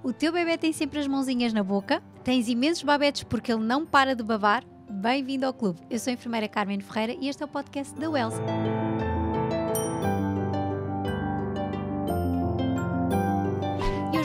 O teu bebê tem sempre as mãozinhas na boca? Tens imensos babetes porque ele não para de babar? Bem-vindo ao clube. Eu sou a enfermeira Carmen Ferreira e este é o podcast da Wells.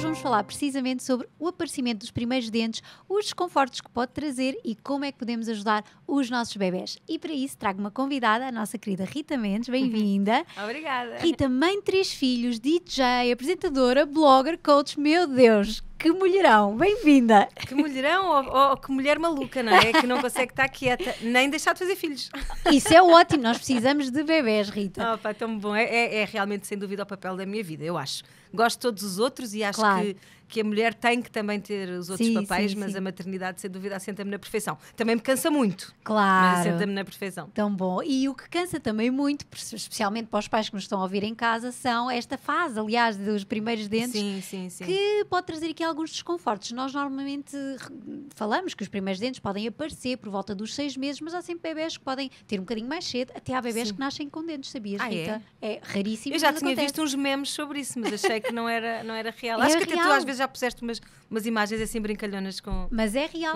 Vamos falar precisamente sobre o aparecimento dos primeiros dentes, os desconfortos que pode trazer e como é que podemos ajudar os nossos bebés. E para isso trago uma convidada, a nossa querida Rita Mendes, bem-vinda. Obrigada. Rita, mãe de 3 filhos, DJ, apresentadora, blogger, coach, meu Deus, que mulherão, bem-vinda. Que mulherão ou que mulher maluca, não é? Que não consegue estar quieta, nem deixar de fazer filhos. Isso é ótimo, nós precisamos de bebés, Rita. Oh, pá, tão bom, é realmente sem dúvida o papel da minha vida, eu acho. Gosto de todos os outros e acho que a mulher tem que também ter os outros papéis, mas a maternidade sem dúvida assenta-me na perfeição. Também me cansa muito, mas assenta-me na perfeição. Tão bom. E o que cansa também muito, especialmente para os pais que nos estão a ouvir em casa, são esta fase, aliás, dos primeiros dentes, sim. que pode trazer aqui alguns desconfortos. Nós normalmente falamos que os primeiros dentes podem aparecer por volta dos 6 meses, mas há sempre bebés que podem ter um bocadinho mais cedo, até há bebés que nascem com dentes, sabias, Rita? É raríssimo. Eu já tinha visto uns memes sobre isso, mas achei que não era real. Acho que até tu às vezes já puseste umas imagens assim brincalhonas com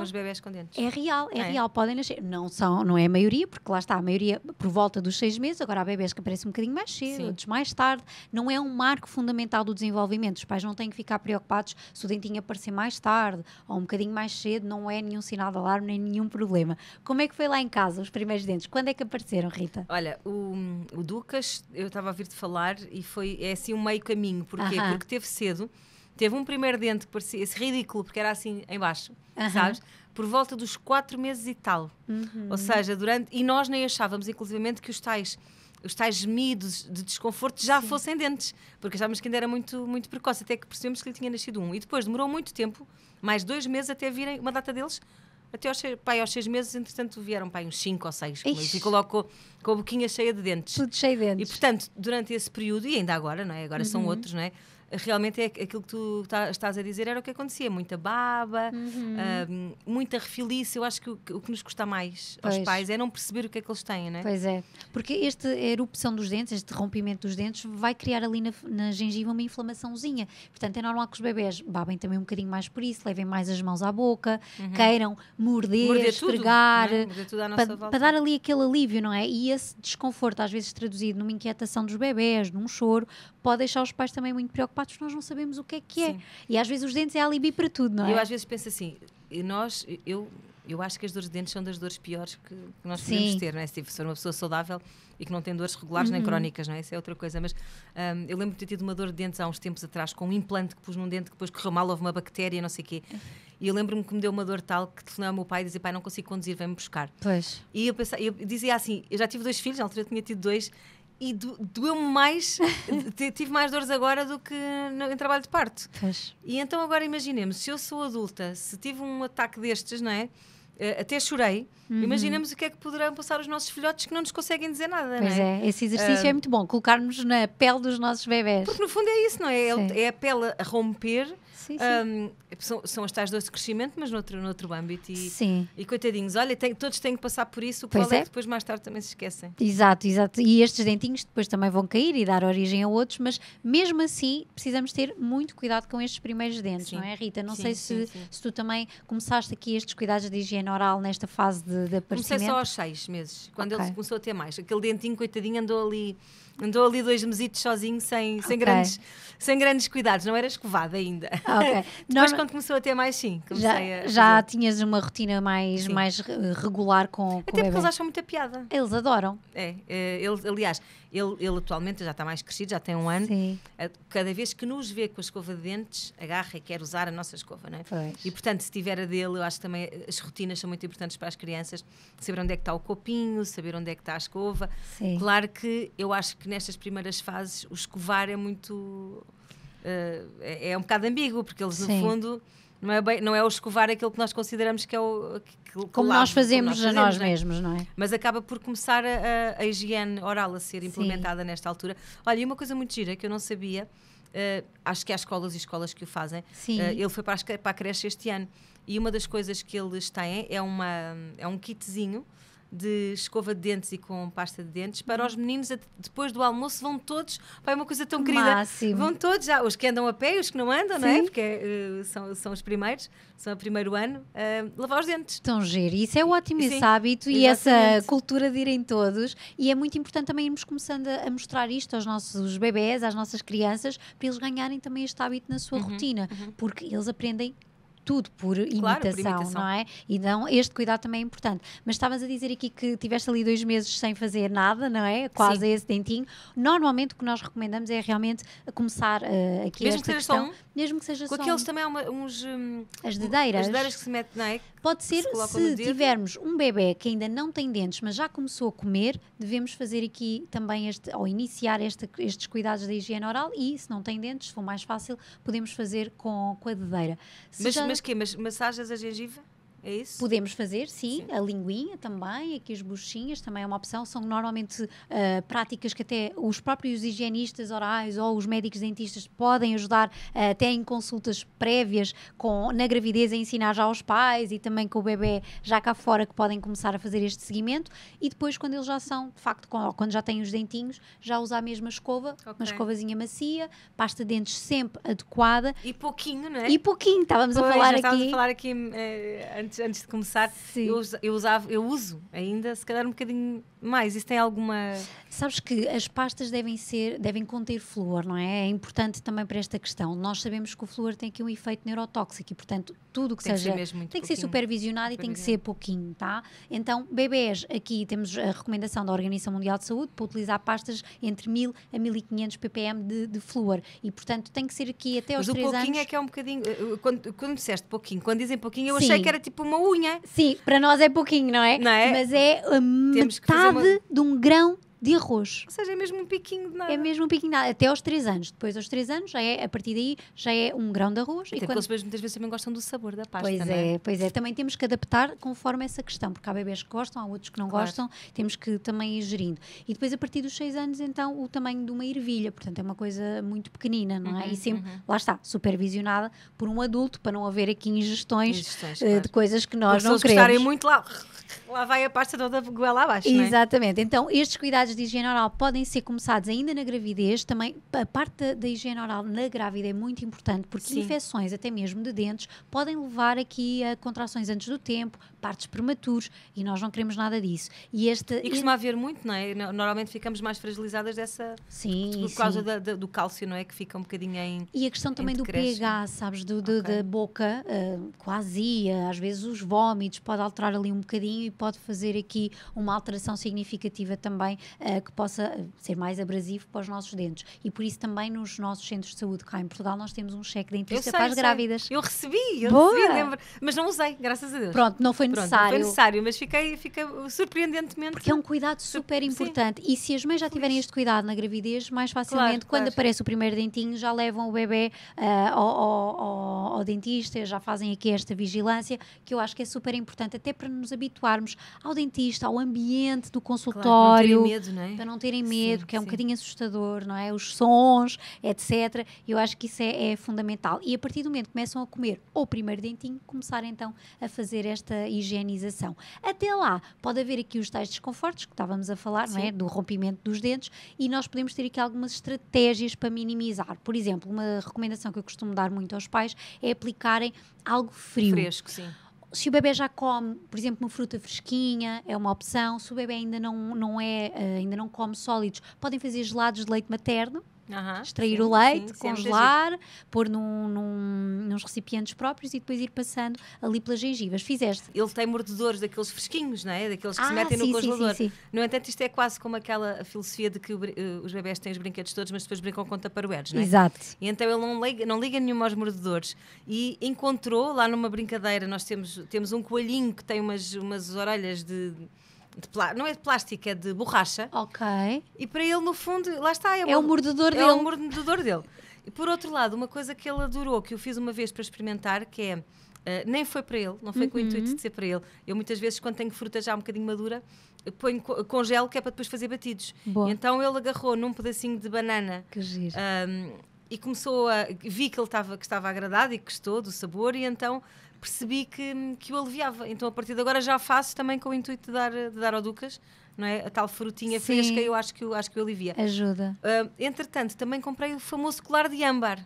os bebés com dentes. É real, podem nascer. Não é a maioria, porque lá está, a maioria por volta dos 6 meses, agora há bebés que aparecem um bocadinho mais cedo, outros mais tarde. Não é um marco fundamental do desenvolvimento. Os pais não têm que ficar preocupados se o dentinho aparecer mais tarde ou um bocadinho mais cedo, não é nenhum sinal de alarme, nem nenhum problema. Como é que foi lá em casa, os primeiros dentes? Quando é que apareceram, Rita? Olha, o Ducas, eu estava a ouvir-te falar e é assim um meio caminho. Porquê? Porque teve cedo. Teve um primeiro dente que parecia esse ridículo, porque era assim em baixo, sabes? Por volta dos 4 meses e tal. Ou seja, e nós nem achávamos, inclusivamente, que os tais gemidos de desconforto já fossem dentes, porque achávamos que ainda era muito, muito precoce, até que percebemos que lhe tinha nascido um. E depois demorou muito tempo, mais 2 meses, até virem uma data deles, até aos 6 meses, entretanto, vieram uns 5 ou 6, e ficou logo com a boquinha cheia de dentes. Tudo cheio de dentes. E, portanto, durante esse período, e ainda agora, não é? Agora são outros, não é? Realmente aquilo que tu estás a dizer era o que acontecia, muita baba, muita refilice. Eu acho que o que nos custa mais aos pais é não perceber o que é que eles têm, não é? Pois é, porque esta erupção dos dentes, este rompimento dos dentes vai criar ali na gengiva uma inflamaçãozinha, portanto é normal que os bebés babem também um bocadinho mais por isso, levem mais as mãos à boca, queiram morder esfregar, morder tudo à nossa volta. Para dar ali aquele alívio, não é? E esse desconforto, às vezes traduzido numa inquietação dos bebés, num choro, pode deixar os pais também muito preocupados, porque nós não sabemos o que é. E às vezes os dentes é alibi para tudo, não é? Eu às vezes penso assim, eu acho que as dores de dentes são das dores piores que nós podemos ter, não é? Se for uma pessoa saudável e que não tem dores regulares nem crónicas, não é? Isso é outra coisa, mas eu lembro de ter tido uma dor de dentes há uns tempos atrás com um implante que pus num dente que depois correu mal, houve uma bactéria, não sei o quê. E eu lembro-me que me deu uma dor tal que telefonei ao meu pai e dizia, pai, não consigo conduzir, vem-me buscar. Pois. E eu dizia assim, eu já tive 2 filhos, na altura eu tinha tido 2, e doeu-me mais, tive mais dores agora do que em trabalho de parto. Pois. E então agora imaginemos, se eu sou adulta, se tive um ataque destes, não é? Até chorei, imaginemos o que é que poderão passar os nossos filhotes que não nos conseguem dizer nada, pois não é? Esse exercício é muito bom, colocarmos na pele dos nossos bebés. Porque no fundo é isso, não é? É a pele a romper. Sim. São as tais dores de crescimento, mas noutro âmbito. E coitadinhos, olha, todos têm que passar por isso, o qual é que depois mais tarde também se esquecem. Exato. E estes dentinhos depois também vão cair e dar origem a outros, mas mesmo assim precisamos ter muito cuidado com estes primeiros dentes, não é, Rita? Não sei se tu também começaste aqui estes cuidados de higiene oral nesta fase de aparecimento. Comecei só aos 6 meses, quando ele começou a ter mais. Aquele dentinho, coitadinho, andou ali 2 mesitos sozinho, sem grandes cuidados, não era escovado ainda. Depois, quando começou a ter mais, sim, já tinhas uma rotina mais regular com até porque eles acham muita piada. Eles adoram. Aliás, ele atualmente já está mais crescido, já tem 1 ano. Sim. Cada vez que nos vê com a escova de dentes, agarra e quer usar a nossa escova, não é? Pois. E portanto, se tiver a dele, eu acho que também as rotinas são muito importantes para as crianças, saber onde é que está o copinho, saber onde é que está a escova. Sim. Claro que eu acho que nestas primeiras fases o escovar é muito é um bocado ambíguo, porque eles no fundo não é o escovar aquilo que nós consideramos que é o como nós fazemos a nós mesmos, não é? Mas acaba por começar a higiene oral a ser implementada nesta altura. Olha, e uma coisa muito gira que eu não sabia, acho que há escolas e escolas que o fazem. Ele foi para a creche este ano e uma das coisas que eles têm é um kitzinho de escova de dentes e com pasta de dentes. Para os meninos, depois do almoço, vão todos, é uma coisa tão querida, vão todos, já, os que andam a pé e os que não andam, não é? Porque são os primeiros, são o primeiro ano, lavar os dentes. Tão giro, isso é ótimo, esse hábito e essa cultura de irem todos, e é muito importante também irmos começando a mostrar isto aos nossos bebés, às nossas crianças, para eles ganharem também este hábito na sua rotina, porque eles aprendem tudo por imitação, não é? Então este cuidado também é importante. Mas estavas a dizer aqui que tiveste ali 2 meses sem fazer nada, não é? Quase esse dentinho. Normalmente o que nós recomendamos é realmente começar aqui mesmo esta questão. Mesmo que seja só um. Com aqueles também há uns... as dedeiras. As dedeiras que se metem, não é? Pode ser, se tivermos um bebê que ainda não tem dentes, mas já começou a comer, devemos fazer aqui também ou iniciar estes cuidados da higiene oral, e se não tem dentes, se for mais fácil, podemos fazer com a dedeira. Mas massagens a gengiva? É isso? Podemos fazer, sim, a linguinha também, aqui as buchinhas também é uma opção, são normalmente práticas que até os próprios higienistas orais ou os médicos dentistas podem ajudar até em consultas prévias na gravidez a ensinar já aos pais e também com o bebê já cá fora, que podem começar a fazer este seguimento, e depois quando eles já são, de facto, quando já têm os dentinhos, já usar a mesma escova, uma escovazinha macia, pasta de dentes sempre adequada. E pouquinho, não é? E pouquinho, estávamos a falar aqui antes de começar, eu uso ainda, se calhar um bocadinho mais. Isso tem alguma... Sabes que as pastas devem conter flúor, não é? É importante também para esta questão. Nós sabemos que o flúor tem aqui um efeito neurotóxico e, portanto, tudo o que seja... tem que ser supervisionado e tem que ser pouquinho, tá? Então, bebés, aqui temos a recomendação da Organização Mundial de Saúde para utilizar pastas entre 1000 a 1500 ppm de flúor e, portanto, tem que ser aqui até aos 3 anos. Mas o pouquinho é que é um bocadinho... Quando disseste pouquinho, quando dizem pouquinho, eu achei que era tipo uma unha. Sim, para nós é pouquinho, não é? Não é? Mas é a metade de um grão de arroz. Ou seja, é mesmo um piquinho de nada. É mesmo um piquinho de nada, até aos 3 anos. Depois aos 3 anos, a partir daí, já é um grão de arroz. Até porque eles muitas vezes também gostam do sabor da pasta, Pois é. Também temos que adaptar conforme essa questão, porque há bebés que gostam, há outros que não gostam, temos que também ir gerindo. E depois, a partir dos 6 anos, então, o tamanho de uma ervilha, portanto, é uma coisa muito pequenina, não é? E sempre, lá está, supervisionada por um adulto, para não haver aqui ingestões de coisas que nós não queremos. Se gostarem muito, lá vai a pasta toda goela abaixo, não é? Exatamente. Então, estes cuidados de higiene oral podem ser começados ainda na gravidez. Também a parte da higiene oral na grávida é muito importante, porque infecções, até mesmo de dentes, podem levar aqui a contrações antes do tempo, partos prematuros, e nós não queremos nada disso. E costuma haver muito, não é? Normalmente ficamos mais fragilizadas por causa do cálcio, não é? Que fica um bocadinho E a questão também do pH, sabes, da boca, quase, às vezes os vómitos, pode alterar ali um bocadinho e pode fazer aqui uma alteração significativa também, que possa ser mais abrasivo para os nossos dentes. E por isso também nos nossos centros de saúde cá em Portugal nós temos um cheque dentista para as grávidas. Eu recebi, lembro, mas não usei, graças a Deus. Pronto, não foi necessário. Não foi necessário, mas fiquei surpreendentemente... Porque é um cuidado super importante. E se as mães já tiverem este cuidado na gravidez, mais facilmente, quando aparece o primeiro dentinho, já levam o bebê ao dentista, já fazem aqui esta vigilância, que eu acho que é super importante, até para nos habituarmos ao dentista, ao ambiente do consultório. Para não terem medo, que é um bocadinho assustador, não é? Os sons, etc. Eu acho que isso é fundamental. E a partir do momento que começam a comer o primeiro dentinho, começar então a fazer esta higienização. Até lá, pode haver aqui os tais desconfortos que estávamos a falar, não é? Do rompimento dos dentes, e nós podemos ter aqui algumas estratégias para minimizar. Por exemplo, uma recomendação que eu costumo dar muito aos pais é aplicarem algo frio. Fresco, sim. Se o bebê já come, por exemplo, uma fruta fresquinha, é uma opção. Se o bebê ainda não come sólidos, podem fazer gelados de leite materno. Extrair o leite, congelar, pôr nos recipientes próprios e depois ir passando ali pelas gengivas. Fizeste? Ele tem mordedores daqueles fresquinhos, não é? Daqueles que se metem no congelador. Sim. No entanto, isto é quase como aquela filosofia de que os bebés têm os brinquedos todos, mas depois brincam com taparoeiros, não é? Exato. E então ele não liga nenhum aos mordedores. E encontrou lá numa brincadeira, nós temos um coelhinho que tem umas orelhas não é de plástico, é de borracha. Ok. E para ele, no fundo, lá está. É o mordedor dele. É o mordedor dele. E por outro lado, uma coisa que ele adorou, que eu fiz uma vez para experimentar, que é, nem foi para ele, não foi com o intuito de ser para ele. Eu muitas vezes, quando tenho fruta já um bocadinho madura, congelo, que é para depois fazer batidos. Boa. Então ele agarrou num pedacinho de banana. Que giro. E começou vi que ele estava agradado e que gostou do sabor, e então percebi que o aliviava. Então a partir de agora já faço também com o intuito de dar ao Ducas, não é? A tal frutinha fresca, eu acho que o alivia. Ajuda. Entretanto, também comprei o famoso colar de âmbar.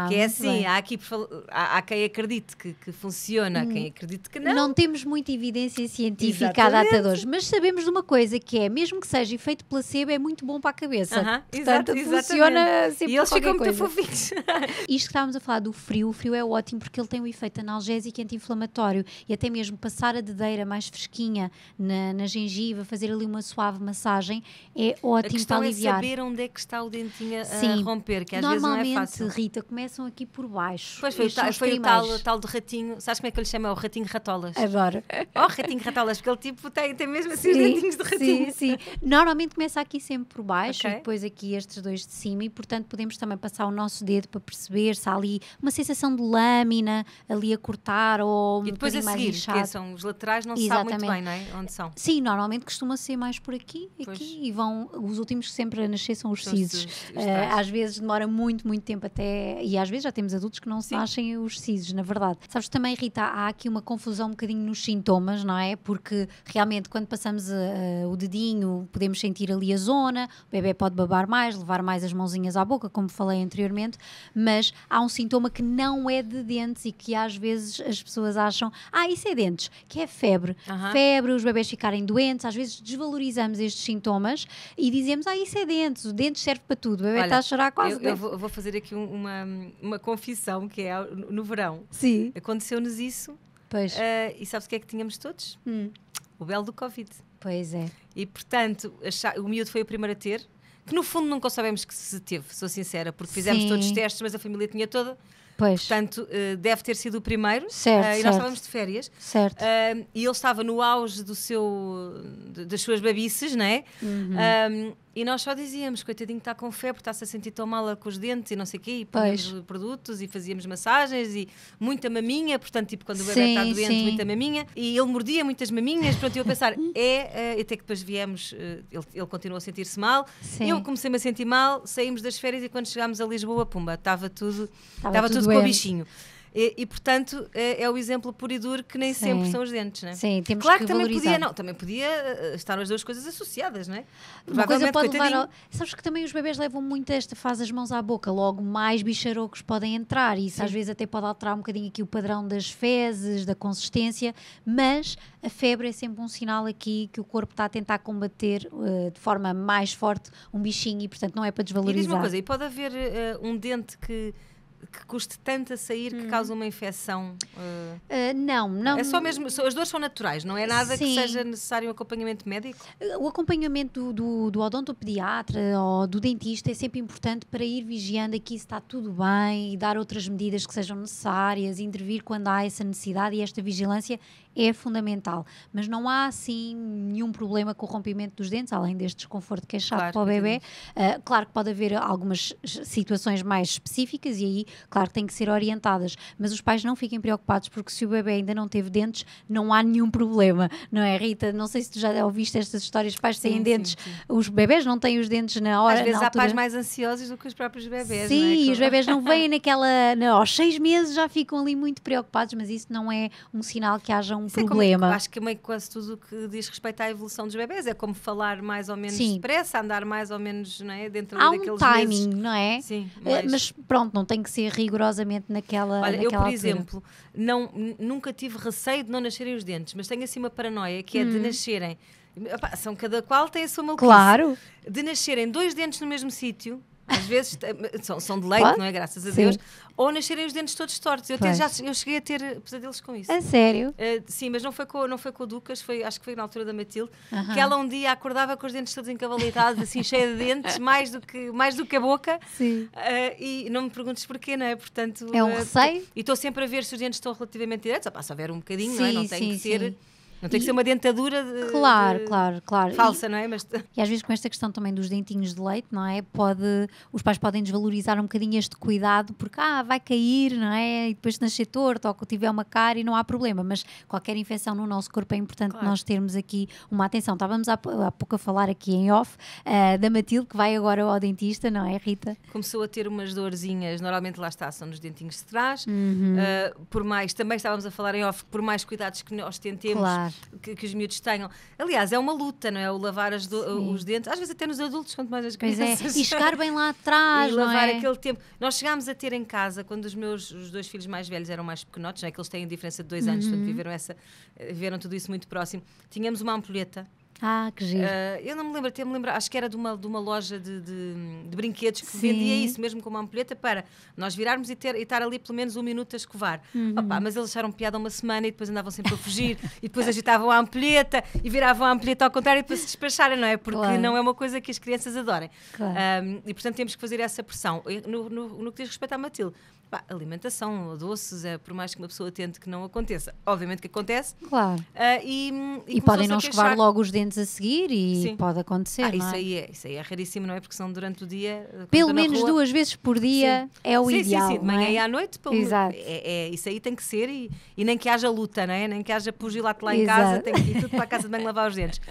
Que é assim, bem. há quem acredite que funciona, quem acredite que não. Não temos muita evidência científica à data de hoje, mas sabemos de uma coisa que é, mesmo que seja efeito placebo, é muito bom para a cabeça. Portanto, funciona sempre. E eles ficam muito fofinhos. Isto que estávamos a falar do frio, o frio é ótimo porque ele tem um efeito analgésico e anti-inflamatório, e até mesmo passar a dedeira mais fresquinha na gengiva, fazer ali uma suave massagem, é ótimo para aliviar. A questão é saber onde é que está o dentinho a romper, que às vezes não é fácil. Rita, começam aqui por baixo. Pois foi o tal do ratinho, sabes como é que ele chama? É o ratinho ratolas. Adoro. Ratinho ratolas, porque ele tipo tem mesmo assim os dentinhos de ratinho. Sim. Normalmente começa aqui sempre por baixo, e depois aqui estes dois de cima, e portanto podemos também passar o nosso dedo para perceber se há ali uma sensação de lâmina ali a cortar ou e depois a seguir, que são os laterais, não se sabe muito bem, não é? Onde são? Sim, normalmente costuma ser mais por aqui e vão, os últimos que sempre a nascer são os sisos. Às vezes demora muito tempo até, e às vezes já temos adultos que não se nascem os sisos, na verdade. Sabes também, Rita, há aqui uma confusão um bocadinho nos sintomas, não é? Porque realmente quando passamos o dedinho podemos sentir ali a zona, o bebê pode babar mais, levar mais as mãozinhas à boca, como falei anteriormente, mas há um sintoma que não é de dentes e que às vezes as pessoas acham, isso é dentes, que é febre. Febre, os bebés ficarem doentes, às vezes desvalorizamos estes sintomas e dizemos, isso é dentes, o dente serve para tudo, o bebê está a chorar quase. Eu vou fazer aqui uma confissão, que é no verão. Sim. Aconteceu-nos isso. Pois. E sabes o que é que tínhamos todos? O belo do Covid. Pois é. E portanto, o miúdo foi o primeiro a ter, que no fundo nunca soubemos que se teve, sou sincera, porque fizemos todos os testes, mas a família tinha toda. Pois. Portanto, deve ter sido o primeiro. Certo, e nós estávamos de férias. Certo. E ele estava no auge das suas babices, não é? E nós só dizíamos, coitadinho, está com febre, está-se a sentir tão mal com os dentes e não sei o quê, e punhamos produtos e fazíamos massagens e muita maminha, portanto, tipo, quando o bebê está doente, muita maminha, e ele mordia muitas maminhas, pronto, eu a pensar, até que depois viemos, ele continuou a sentir-se mal, eu comecei-me a sentir mal, saímos das férias e quando chegámos a Lisboa, pumba, estava tudo com o bichinho. E portanto, é o exemplo puro e duro que nem sempre são os dentes, não é? Sim, temos claro que também valorizar. Também podia estar as duas coisas associadas, não é? Uma coisa pode levar Sabes que também os bebés levam muito esta fase as mãos à boca, logo mais bicharocos podem entrar, e isso às vezes até pode alterar um bocadinho aqui o padrão das fezes, da consistência, mas a febre é sempre um sinal aqui que o corpo está a tentar combater de forma mais forte um bichinho e portanto não é para desvalorizar. E diz uma coisa, e pode haver um dente que custe tanto a sair que causa uma infecção? Não. É só mesmo, as dores são naturais, não é nada que seja necessário um acompanhamento médico? O acompanhamento do odontopediatra ou do dentista é sempre importante para ir vigiando aqui se está tudo bem e dar outras medidas que sejam necessárias, intervir quando há essa necessidade, e esta vigilância é fundamental. Mas não há assim nenhum problema com o rompimento dos dentes, além deste desconforto que é chato para o bebê. Claro que pode haver algumas situações mais específicas e aí, claro que têm que ser orientadas, mas os pais não fiquem preocupados porque se o bebê ainda não teve dentes, não há nenhum problema, não é, Rita? Não sei se tu já ouviste estas histórias, os pais têm dentes, os bebés não têm os dentes na hora. Às vezes há pais mais ansiosos do que os próprios bebés. Sim, não é? E os bebés não vêm aos 6 meses já ficam ali muito preocupados, mas isso não é um sinal que haja um problema. Acho que meio quase tudo o que diz respeito à evolução dos bebés é como falar mais ou menos depressa, andar mais ou menos, não é, dentro daqueles meses. Há um timing, não é? Sim, mas pronto, não tem que ser rigorosamente naquela eu, por altura. exemplo, nunca tive receio de não nascerem os dentes, mas tenho assim uma paranoia que é de nascerem, cada qual tem a sua maluquice. Claro. De nascerem 2 dentes no mesmo sítio, às vezes são de leite, não é? Graças a Deus. Ou nascerem os dentes todos tortos. Eu cheguei a ter pesadelos com isso. A sério? Sim, mas não foi com o Ducas, acho que foi na altura da Matilde, que ela um dia acordava com os dentes todos encavalitados, assim, cheia de dentes, mais do que a boca. Sim. E não me perguntes porquê, não é? Portanto, é um receio. E estou sempre a ver se os dentes estão relativamente direitos. Se houver um bocadinho, não é? Não tem que ser... Não tem que ser uma dentadura claro. falsa, não é? E às vezes com esta questão também dos dentinhos de leite, não é? Os pais podem desvalorizar um bocadinho este cuidado porque vai cair, não é? E depois nascer torto ou que tiver uma cárie não há problema, mas qualquer infecção no nosso corpo é importante nós termos aqui uma atenção. Estávamos há pouco a falar aqui em off da Matilde, que vai agora ao dentista, não é, Rita? Começou a ter umas dorzinhas, normalmente lá está, são nos dentinhos de trás, por mais, também estávamos a falar em off, por mais cuidados que nós tentemos, que os miúdos tenham. Aliás, é uma luta, não é? O lavar os dentes, às vezes até nos adultos, quanto mais as crianças. Pois é, e chegar bem lá atrás, e não lavar é? aquele tempo. Nós chegámos a ter em casa, quando os 2 filhos mais velhos eram mais pequenotes, não é? Que eles têm a diferença de 2 anos, portanto viveram tudo isso muito próximo. Tínhamos uma ampulheta. Que giro. Eu não me lembro, até me lembro, acho que era de uma loja de brinquedos que vendia isso, mesmo com uma ampulheta, para nós virarmos e estar ali pelo menos 1 minuto a escovar. Mas eles acharam piada uma semana e depois andavam sempre a fugir e depois agitavam a ampulheta e viravam a ampulheta ao contrário e depois se despacharem, não é? Porque não é uma coisa que as crianças adorem. E portanto temos que fazer essa pressão. No que diz respeito à Matilde, alimentação, doces, por mais que uma pessoa tente que não aconteça, obviamente que acontece. Claro. E podem não escovar logo os dentes a seguir e pode acontecer, não é? Isso aí é raríssimo, não é? Porque são durante o dia. Pelo menos 2 vezes por dia é o ideal. Sim, de manhã e à noite. Exato. Isso aí tem que ser e nem que haja luta, não é? Nem que haja pugilato lá em casa, tem que ir tudo para a casa de banho lavar os dentes.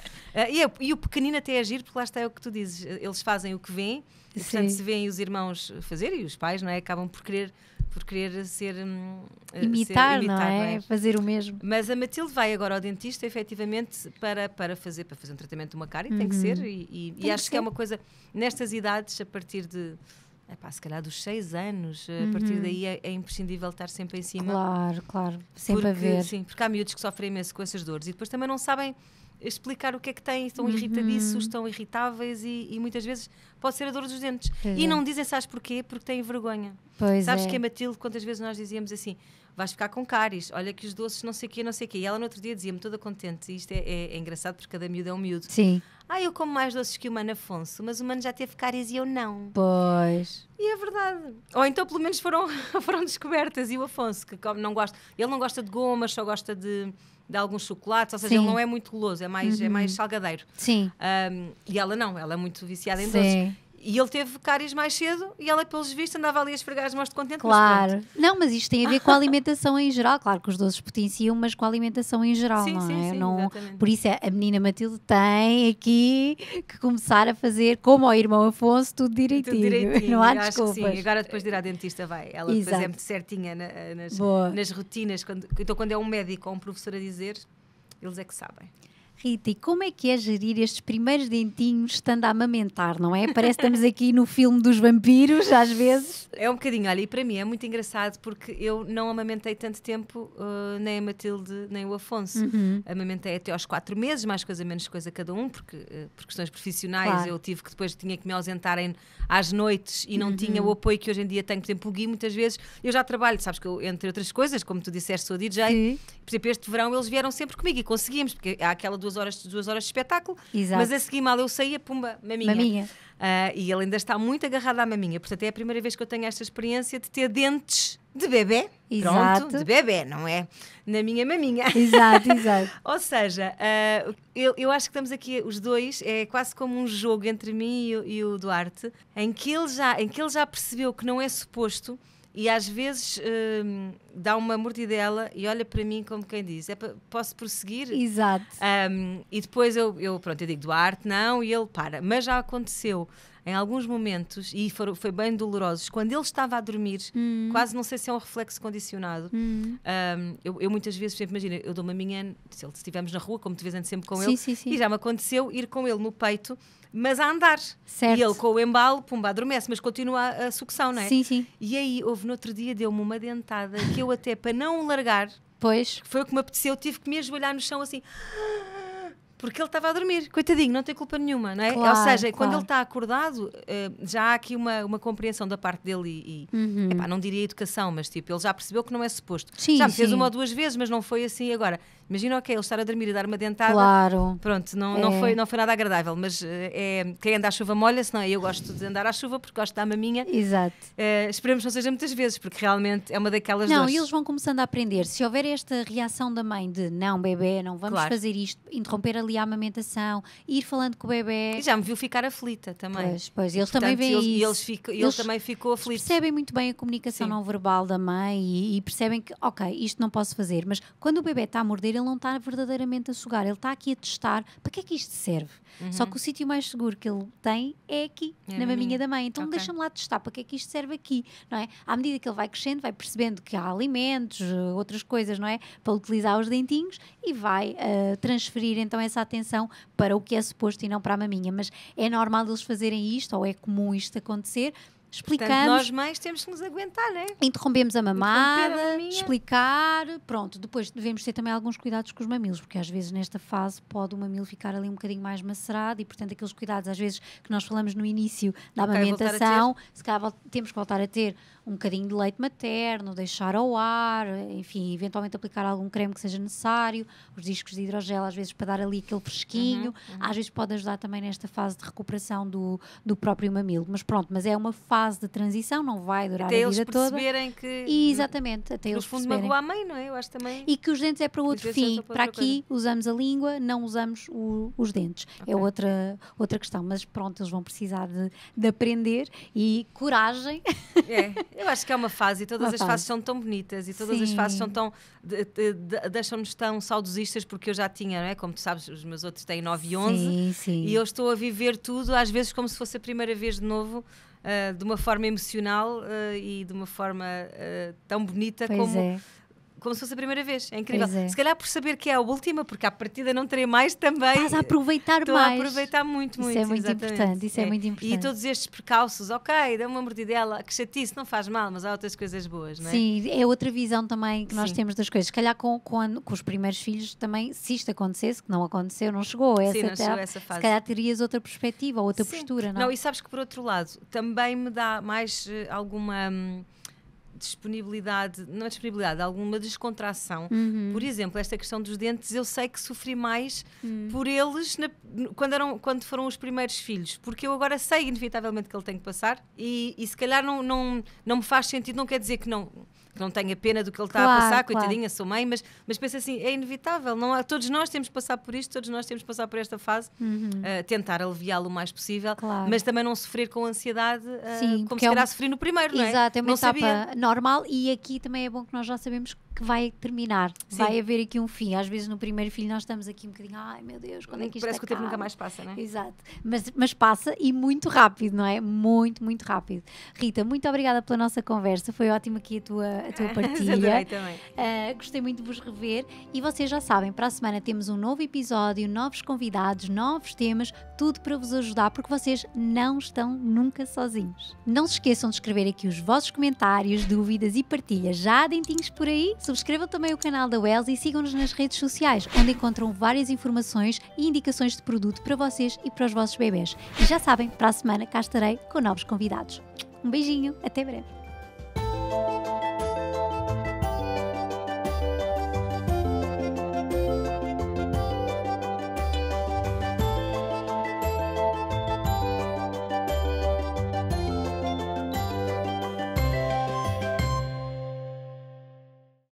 E o pequenino até agir, porque lá está é o que tu dizes, eles fazem o que vêem, e portanto se vêem os irmãos fazer e os pais, não é? Acabam por querer ser imitar, não é? Fazer o mesmo. Mas a Matilde vai agora ao dentista efetivamente para fazer um tratamento de uma cárie, tem que ser e acho que é uma coisa nestas idades, a partir de se calhar dos 6 anos, a partir daí é imprescindível estar sempre em cima. Claro, sempre a ver. Sim, porque há miúdos que sofrem imenso com essas dores e depois também não sabem explicar o que é que têm, estão irritadiços, estão irritáveis e muitas vezes pode ser a dor dos dentes. E não dizem, sabes porquê? Porque têm vergonha. Sabes que a Matilde, quantas vezes nós dizíamos assim, vais ficar com cáries, olha que os doces não sei o quê. E ela no outro dia dizia-me toda contente, e isto é engraçado porque cada miúdo é um miúdo. Sim. Eu como mais doces que o Mano Afonso, mas o Mano já teve cáries e eu não. Pois. E é verdade. Ou então pelo menos foram descobertas. E o Afonso, que não gosta, ele não gosta de gomas, só gosta de alguns chocolates, ou seja, ele não é muito guloso, é mais salgadeiro. Sim. E ela não, ela é muito viciada em doces. E ele teve cáries mais cedo e ela, pelos vistos, andava ali a esfregar as mãos de contente. Claro. Mas isto tem a ver com a alimentação em geral. Claro que os doces potenciam, mas com a alimentação em geral, não é? Sim, exatamente. Por isso a menina Matilde tem aqui que começar a fazer, como ao irmão Afonso, tudo direitinho. Não há desculpas. Sim, agora depois de ir à dentista vai. Ela depois é muito certinha nas rotinas. Então quando é um médico ou um professor a dizer, eles é que sabem. Rita, e como é que é gerir estes primeiros dentinhos estando a amamentar, não é? Parece que estamos aqui no filme dos vampiros, às vezes. É um bocadinho, olha, e para mim é muito engraçado porque eu não amamentei tanto tempo, nem a Matilde, nem o Afonso. Amamentei até aos 4 meses, mais coisa, menos coisa cada um, porque por questões profissionais eu tive que depois tinha que me ausentar às noites e não tinha o apoio que hoje em dia tenho. Por exemplo, o Gui, muitas vezes, eu já trabalho, sabes que eu, entre outras coisas, como tu disseste, sou DJ, por exemplo, este verão eles vieram sempre comigo e conseguimos, porque há aquela 2 horas de espetáculo, mas a seguir mal eu saía, pumba, maminha. E ele ainda está muito agarrado à maminha, portanto é a primeira vez que eu tenho esta experiência de ter dentes de bebê. Exato. Pronto, de bebê, não é? Na minha maminha. Exato. Ou seja, eu acho que estamos aqui os dois, é quase como um jogo entre mim e o Duarte, em que ele já percebeu que não é suposto. E às vezes dá uma mordidela e olha para mim como quem diz, posso prosseguir? Exato. E depois eu digo, Duarte, não, e ele para. Mas já aconteceu em alguns momentos, e foi bem dolorosos, quando ele estava a dormir, quase não sei se é um reflexo condicionado, eu muitas vezes, por exemplo, imagina, eu dou uma minha, se estivermos na rua, como te vezes sempre com ele, e já me aconteceu ir com ele no peito, mas a andar. Certo. E ele com o embalo, pumba, adormece, mas continua a sucção, não é? Sim. E aí, no outro dia, deu-me uma dentada que eu até, para não o largar, pois, foi o que me apeteceu, tive que me ajoelhar no chão assim, Porque ele estava a dormir, coitadinho, não tem culpa nenhuma, não é? Claro, ou seja, claro. quando ele está acordado, já há aqui uma compreensão da parte dele epá, não diria educação, mas tipo, ele já percebeu que não é suposto. Sim, já me fez sim. 1 ou 2 vezes, mas não foi assim agora. Imagina, ok, ele estar a dormir e dar uma dentada. Claro. Pronto, não foi nada agradável, mas quem anda à chuva molha-se, não é? Eu gosto de andar à chuva porque gosto da maminha. Exato. Esperemos que não seja muitas vezes, porque realmente é uma daquelas Não, dores. e eles vão começando a aprender. Se houver esta reação da mãe de não, bebê, não vamos fazer isto, interromper ali a amamentação, ir falando com o bebê. E já me viu ficar aflita também. Pois, eles também veem isso. Ele também ficou aflito. Percebem muito bem a comunicação não verbal da mãe e percebem que, ok, isto não posso fazer, mas quando o bebê está a morder, ele não está verdadeiramente a sugar, ele está aqui a testar para que é que isto serve. Só que o sítio mais seguro que ele tem é aqui, na maminha da mãe. Então deixa-me lá testar para que é que isto serve aqui, não é? À medida que ele vai crescendo, vai percebendo que há alimentos, outras coisas, não é? Para utilizar os dentinhos e vai transferir então essa atenção para o que é suposto e não para a maminha. Mas é normal eles fazerem isto, ou é comum isto acontecer. Explicamos. Portanto, nós mães temos que nos aguentar, não é? Interrompemos a mamada, explicar, pronto. Depois devemos ter também alguns cuidados com os mamilos, porque às vezes nesta fase pode o mamilo ficar ali um bocadinho mais macerado e, portanto, aqueles cuidados às vezes que nós falamos no início da amamentação, se calhar temos que voltar a ter um bocadinho de leite materno, deixar ao ar, enfim, eventualmente aplicar algum creme que seja necessário, os discos de hidrogel às vezes para dar ali aquele fresquinho, às vezes pode ajudar também nesta fase de recuperação do próprio mamilo, mas pronto, mas é uma fase de transição, não vai durar até a vida toda. Até eles perceberem que... Exatamente, até eles perceberem. No fundo magoa a mãe, não é? Eu acho também... E que os dentes é para outro fim, para aqui usamos a língua, não usamos os dentes. É outra questão, mas pronto, eles vão precisar de aprender e coragem. Eu acho que é uma fase e todas as fases são tão bonitas e todas as fases são tão... deixam-nos tão saudosistas, porque eu já tinha, não é? Como tu sabes, os meus outros têm 9 e 11 e eu estou a viver tudo, às vezes como se fosse a primeira vez de novo, de uma forma emocional e de uma forma tão bonita como se fosse a primeira vez. É incrível. Se calhar por saber que é a última, porque à partida não terei mais também. Estás a aproveitar Estou mais. Estou a aproveitar muito. Isso é muito importante. Isso é muito importante. E todos estes precalços, ok, dá uma mordidela, que chatice, não faz mal, mas há outras coisas boas, não é? Sim, é outra visão também que nós temos das coisas. Se calhar com os primeiros filhos também, se isto acontecesse, que não aconteceu, não chegou a essa fase. Se calhar terias outra perspectiva ou outra postura, não? Não, e sabes que por outro lado, também me dá mais alguma... disponibilidade, não é disponibilidade, alguma descontração. Por exemplo, esta questão dos dentes, eu sei que sofri mais por eles quando foram os primeiros filhos, porque eu agora sei inevitavelmente que ele tem que passar e se calhar não me faz sentido, não quer dizer que não tenha pena do que ele está a passar, coitadinha, sou mãe, mas penso assim, é inevitável, todos nós temos que passar por isto, todos nós temos que passar por esta fase, tentar aliviá-lo o mais possível, mas também não sofrer com ansiedade, como se calhar sofri no primeiro, não é? Exato, é uma etapa normal e aqui também é bom que nós já sabemos que vai terminar, vai haver aqui um fim. Às vezes no primeiro filho nós estamos aqui um bocadinho, ai meu Deus, quando é que isto parece acaba? que o tempo nunca mais passa, não é? Exato, mas passa e muito rápido, não é? Muito, muito rápido. Rita, muito obrigada pela nossa conversa, foi ótima aqui a tua partilha. Adorei também. Gostei muito de vos rever e vocês já sabem, para a semana temos um novo episódio, novos convidados, novos temas, tudo para vos ajudar, porque vocês não estão nunca sozinhos. Não se esqueçam de escrever aqui os vossos comentários, dúvidas e partilhas. Já há dentinhos por aí? Subscrevam também o canal da Wells e sigam-nos nas redes sociais, onde encontram várias informações e indicações de produto para vocês e para os vossos bebés. E já sabem, para a semana cá estarei com novos convidados. Um beijinho, até breve.